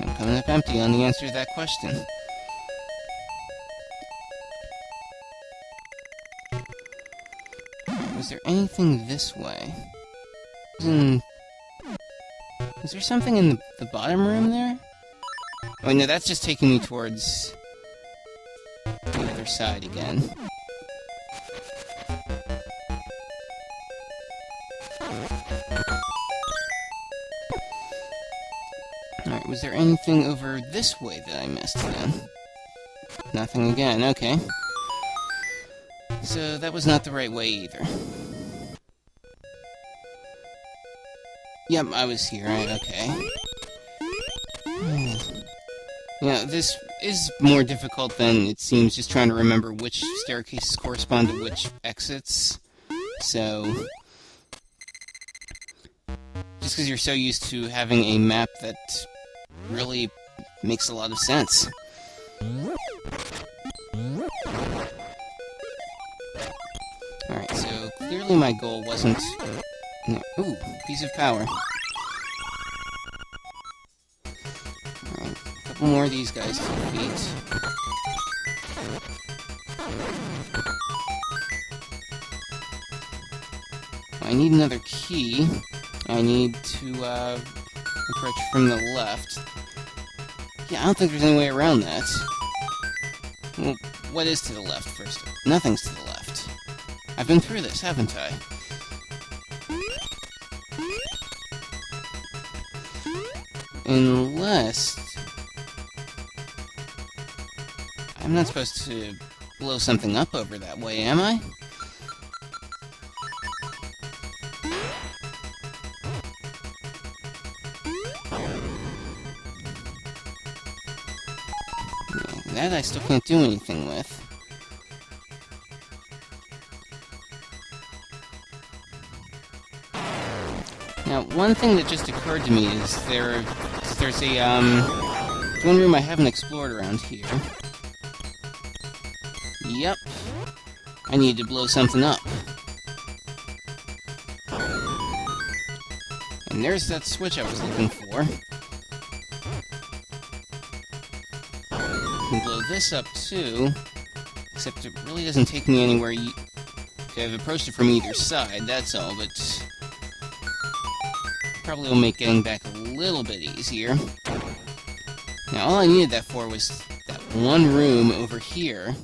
I'm coming up empty on the answer to that question. Was there anything this way? Is there something in the bottom room there? Oh no, that's just taking me towards the other side again. Alright, was there anything over this way that I missed then? Nothing again, okay. So that was not the right way either. Yep, I was here, right, okay. Yeah, this is more difficult than it seems, just trying to remember which staircases correspond to which exits. So, just because you're so used to having a map that really makes a lot of sense. Alright, so clearly my goal wasn't... No. Ooh, piece of power. Alright, a couple more of these guys to defeat. I need another key. I need to, approach from the left. Yeah, I don't think there's any way around that. Well, what is to the left first? Nothing's to the left. I've been through this, haven't I? Unless... I'm not supposed to blow something up over that way, am I? Yeah, that I still can't do anything with. Now, one thing that just occurred to me is there's a, one room I haven't explored around here. Yep. I need to blow something up. And there's that switch I was looking for. I can blow this up too, except it really doesn't take me anywhere. Okay, I've approached it from either side, that's all, but probably will make getting back a little bit easier. Now, all I needed that for was that one room over here.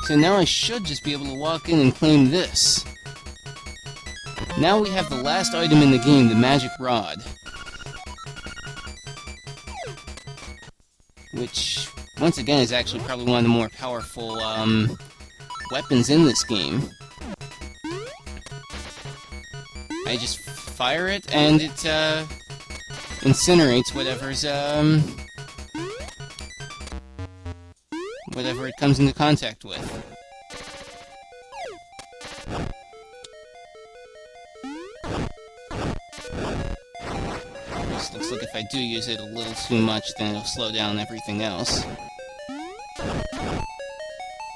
So now I should just be able to walk in and claim this. Now we have the last item in the game, the magic rod. Which, once again, is actually probably one of the more powerful, weapons in this game. I just fire it, and it, incinerates whatever's, whatever it comes into contact with. Just looks like if I do use it a little too much, then it'll slow down everything else.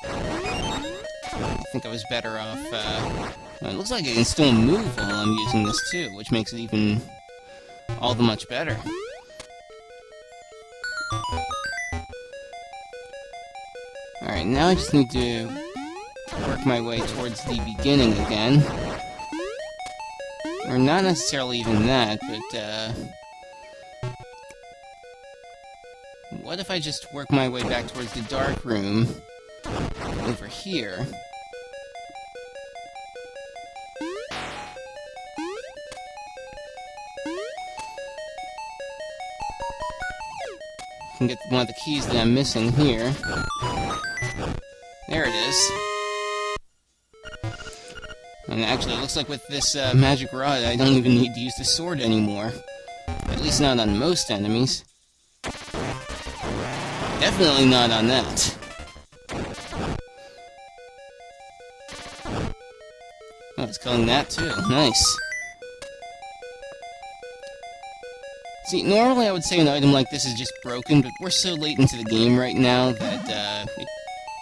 I think I was better off, well, it looks like I can still move while I'm using this too, which makes it even all the much better. Alright, now I just need to work my way towards the beginning again. Or not necessarily even that, but, what if I just work my way back towards the dark room over here? Can get one of the keys that I'm missing here. There it is. And actually, it looks like with this magic rod, I don't even need to use the sword anymore. At least not on most enemies. Definitely not on that. Oh, it's killing that too. Nice. See, normally I would say an item like this is just broken, but we're so late into the game right now that, it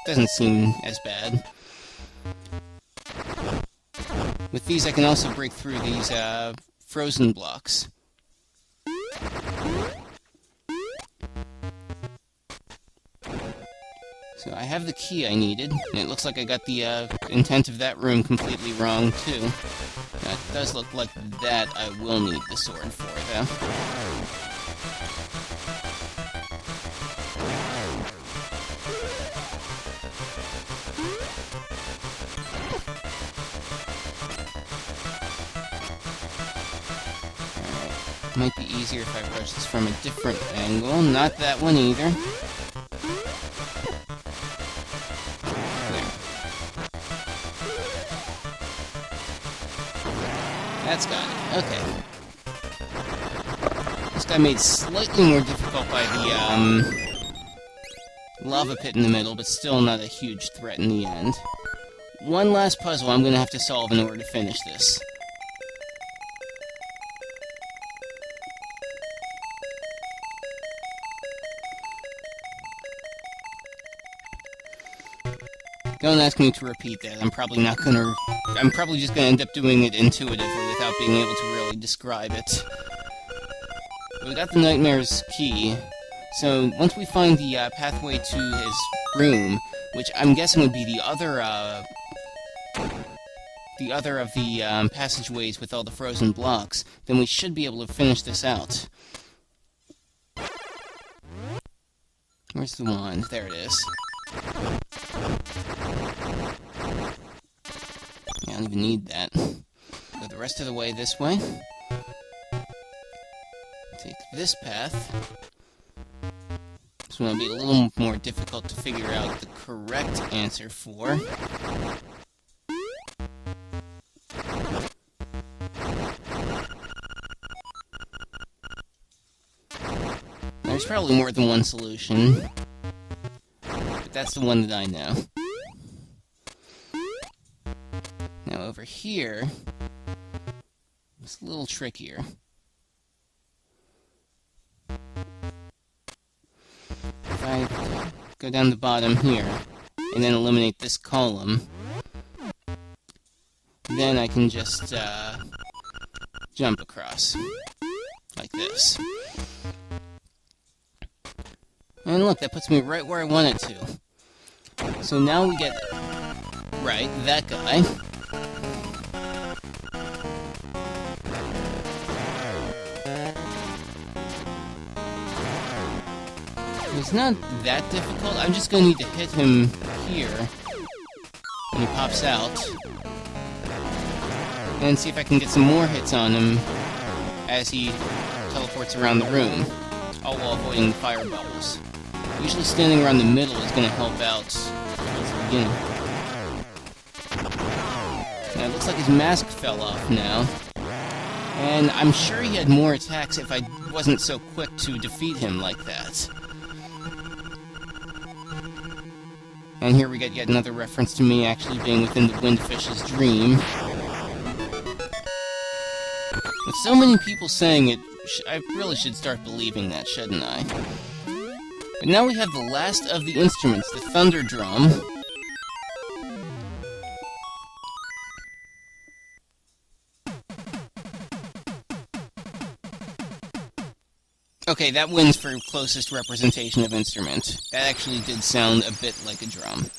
doesn't seem as bad. With these, I can also break through these, frozen blocks. So I have the key I needed, and it looks like I got the intent of that room completely wrong, too. That does look like that I will need the sword for, though. Alright, might be easier if I approach this from a different angle. Not that one either. That's got it. Okay. This guy made slightly more difficult by the, lava pit in the middle, but still not a huge threat in the end. One last puzzle I'm gonna have to solve in order to finish this. Don't ask me to repeat that. I'm probably just gonna end up doing it intuitively without being able to really describe it. But we got the Nightmare's key, so once we find the pathway to his room, which I'm guessing would be the other of the passageways with all the frozen blocks, then we should be able to finish this out. Where's the wand? There it is. I don't even need that. Go the rest of the way this way. Take this path. This one will be a little more difficult to figure out the correct answer for. There's probably more than one solution, but that's the one that I know. Now over here, it's a little trickier. If I go down the bottom here, and then eliminate this column, then I can just, jump across. Like this. And look, that puts me right where I want it to. So now we get... right, that guy. It's not that difficult. I'm just going to need to hit him here when he pops out. And see if I can get some more hits on him as he teleports around the room, all while avoiding the fire bubbles. Usually standing around the middle is going to help out towards the beginning. Now it looks like his mask fell off now. And I'm sure he had more attacks if I wasn't so quick to defeat him like that. And here we get yet another reference to me actually being within the Windfish's dream. With so many people saying it, I really should start believing that, shouldn't I? But now we have the last of the instruments, the Thunder Drum. Okay, that wins for closest representation of instrument. That actually did sound a bit like a drum.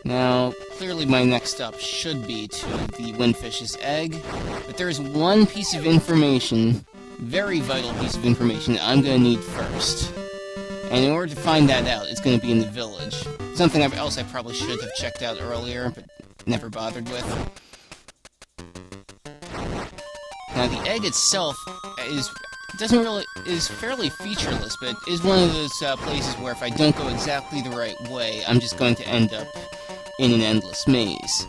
Now, clearly my next stop should be to the Windfish's egg, but there is one piece of information, very vital piece of information, that I'm going to need first. And in order to find that out, it's going to be in the village. Something else I probably should have checked out earlier, but never bothered with. Now, the egg itself is fairly featureless, but is one of those places where if I don't go exactly the right way, I'm just going to end up in an endless maze.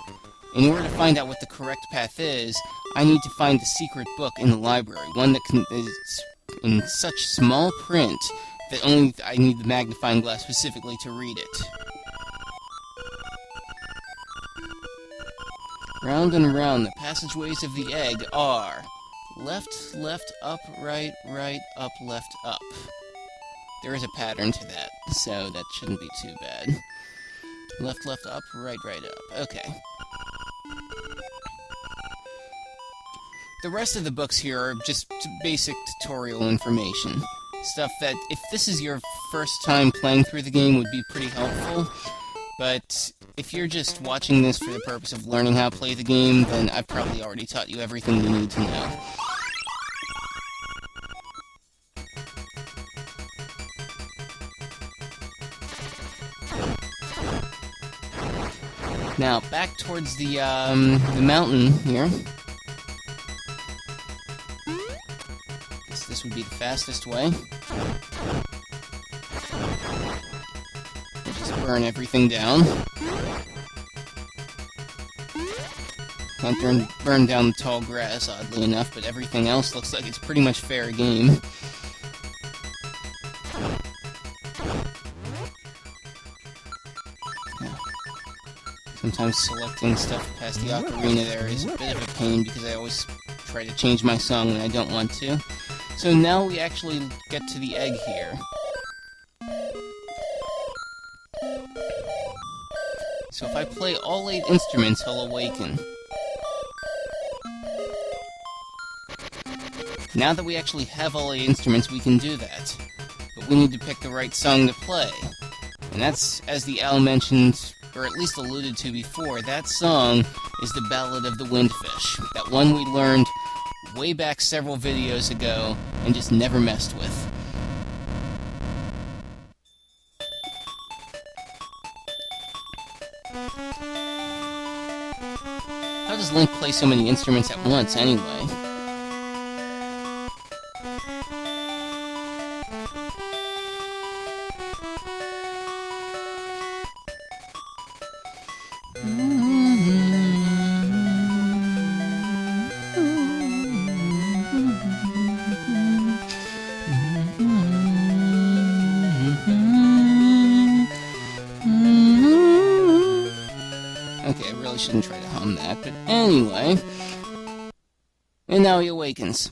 In order to find out what the correct path is, I need to find the secret book in the library, one that is in such small print that only I need the magnifying glass specifically to read it. Round and round, the passageways of the egg are left, left, up, right, right, up, left, up. There is a pattern to that, so that shouldn't be too bad. Left, left, up, right, right, up. Okay. The rest of the books here are just basic tutorial information. Stuff that, if this is your first time playing through the game, would be pretty helpful. But if you're just watching this for the purpose of learning how to play the game, then I've probably already taught you everything you need to know. Now, back towards the mountain here. Guess this would be the fastest way. Just burn everything down. Can't burn down the tall grass, oddly enough, but everything else looks like it's pretty much fair game. Sometimes selecting stuff past the ocarina there is a bit of a pain because I always try to change my song when I don't want to. So now we actually get to the egg here. So if I play all 8 instruments, he'll awaken. Now that we actually have all 8 instruments, we can do that. But we need to pick the right song to play. And that's, as the owl mentioned, or at least alluded to before, that song is the Ballad of the Windfish. That one we learned way back several videos ago and just never messed with. How does Link play so many instruments at once, anyway? Okay, I really shouldn't try to hum that, but anyway. And now he awakens.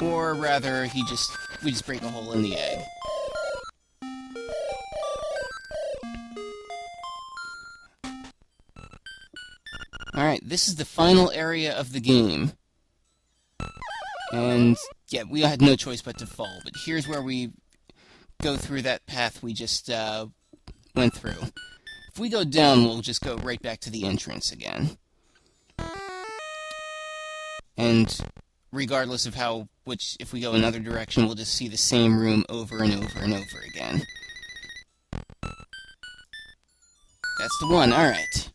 Or rather, we just break a hole in the egg. Alright, this is the final area of the game. And, yeah, we had no choice but to fall, but here's where we go through that path we just went through. If we go down, we'll just go right back to the entrance again. And regardless of if we go another direction, we'll just see the same room over and over and over again. That's the one, alright.